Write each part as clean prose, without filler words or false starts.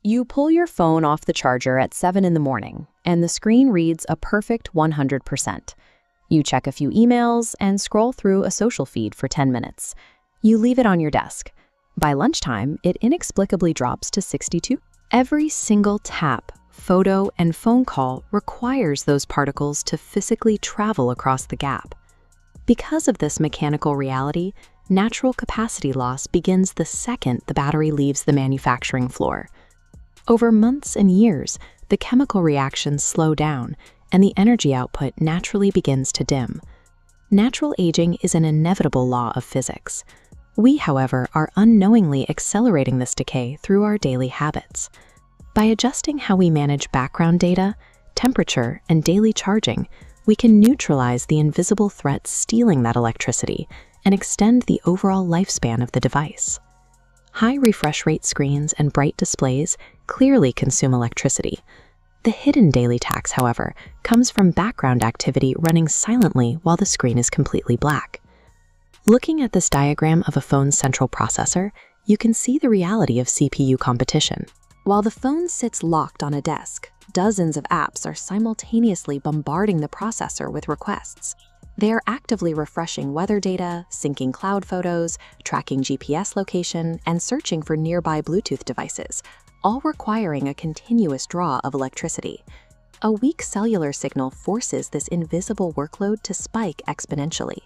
You pull your phone off the charger at 7 in the morning, and the screen reads a perfect 100%. You check a few emails and scroll through a social feed for 10 minutes. You leave it on your desk. By lunchtime, it inexplicably drops to 62. Every single tap, photo, and phone call requires those particles to physically travel across the gap. Because of this mechanical reality, natural capacity loss begins the second the battery leaves the manufacturing floor. Over months and years, the chemical reactions slow down, and the energy output naturally begins to dim. Natural aging is an inevitable law of physics. We, however, are unknowingly accelerating this decay through our daily habits. By adjusting how we manage background data, temperature, and daily charging, we can neutralize the invisible threats stealing that electricity and extend the overall lifespan of the device. High refresh rate screens and bright displays clearly consume electricity. The hidden daily tax, however, comes from background activity running silently while the screen is completely black. Looking at this diagram of a phone's central processor, you can see the reality of CPU competition. While the phone sits locked on a desk, dozens of apps are simultaneously bombarding the processor with requests. They are actively refreshing weather data, syncing cloud photos, tracking GPS location, and searching for nearby Bluetooth devices, all requiring a continuous draw of electricity. A weak cellular signal forces this invisible workload to spike exponentially.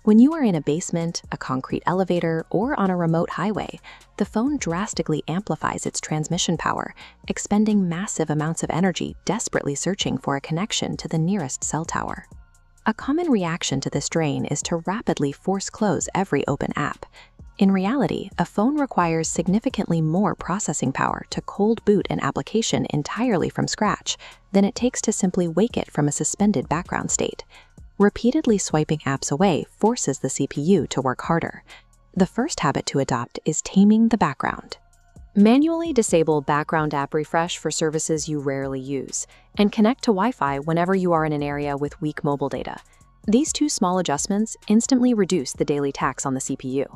When you are in a basement, a concrete elevator, or on a remote highway, the phone drastically amplifies its transmission power, expending massive amounts of energy desperately searching for a connection to the nearest cell tower. A common reaction to this drain is to rapidly force close every open app. In reality, a phone requires significantly more processing power to cold boot an application entirely from scratch than it takes to simply wake it from a suspended background state. Repeatedly swiping apps away forces the CPU to work harder. The first habit to adopt is taming the background. Manually disable background app refresh for services you rarely use, and connect to Wi-Fi whenever you are in an area with weak mobile data. These two small adjustments instantly reduce the daily tax on the CPU.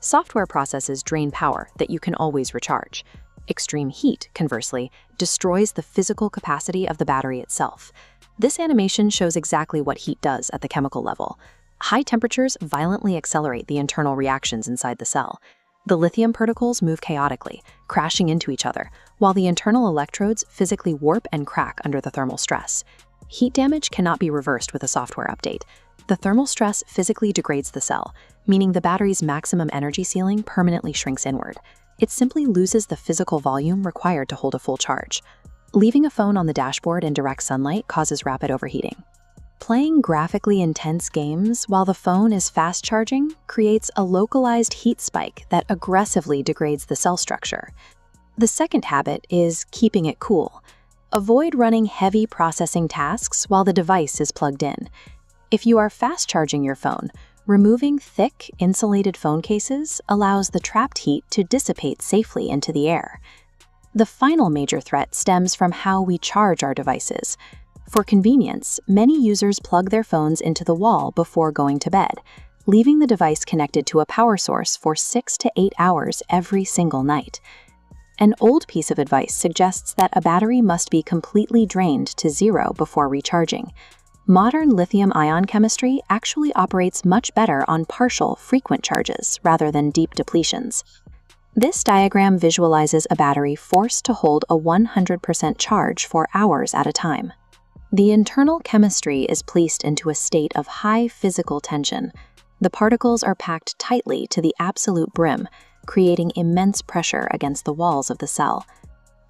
Software processes drain power that you can always recharge. Extreme heat, conversely, destroys the physical capacity of the battery itself. This animation shows exactly what heat does at the chemical level. High temperatures violently accelerate the internal reactions inside the cell. The lithium particles move chaotically, crashing into each other, while the internal electrodes physically warp and crack under the thermal stress. Heat damage cannot be reversed with a software update. The thermal stress physically degrades the cell, meaning the battery's maximum energy ceiling permanently shrinks inward. It simply loses the physical volume required to hold a full charge. Leaving a phone on the dashboard in direct sunlight causes rapid overheating. Playing graphically intense games while the phone is fast charging creates a localized heat spike that aggressively degrades the cell structure. The second habit is keeping it cool. Avoid running heavy processing tasks while the device is plugged in. If you are fast charging your phone, removing thick, insulated phone cases allows the trapped heat to dissipate safely into the air. The final major threat stems from how we charge our devices. For convenience, many users plug their phones into the wall before going to bed, leaving the device connected to a power source for 6 to 8 hours every single night. An old piece of advice suggests that a battery must be completely drained to zero before recharging. Modern lithium-ion chemistry actually operates much better on partial, frequent charges rather than deep depletions. This diagram visualizes a battery forced to hold a 100% charge for hours at a time. The internal chemistry is placed into a state of high physical tension. The particles are packed tightly to the absolute brim, creating immense pressure against the walls of the cell.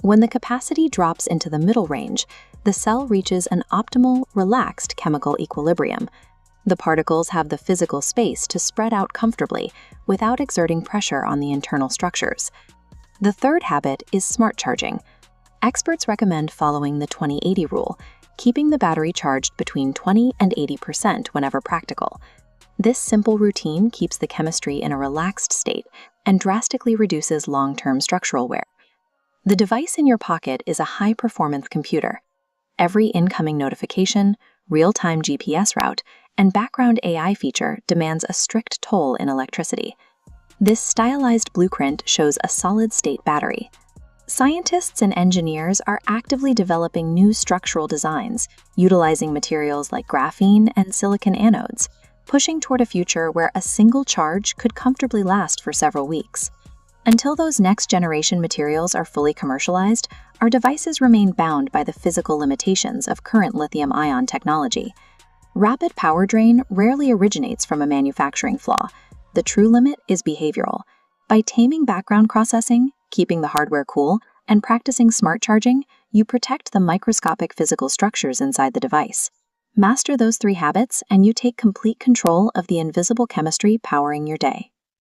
When the capacity drops into the middle range, the cell reaches an optimal, relaxed chemical equilibrium. The particles have the physical space to spread out comfortably without exerting pressure on the internal structures. The third habit is smart charging. Experts recommend following the 20-80 rule, keeping the battery charged between 20 and 80% whenever practical. This simple routine keeps the chemistry in a relaxed state and drastically reduces long-term structural wear. The device in your pocket is a high-performance computer. Every incoming notification, real-time GPS route, and background AI feature demands a strict toll in electricity. This stylized blueprint shows a solid-state battery. Scientists and engineers are actively developing new structural designs, utilizing materials like graphene and silicon anodes, pushing toward a future where a single charge could comfortably last for several weeks. Until those next-generation materials are fully commercialized, our devices remain bound by the physical limitations of current lithium-ion technology. Rapid power drain rarely originates from a manufacturing flaw. The true limit is behavioral. By taming background processing, keeping the hardware cool, and practicing smart charging, you protect the microscopic physical structures inside the device. Master those 3 habits, and you take complete control of the invisible chemistry powering your day.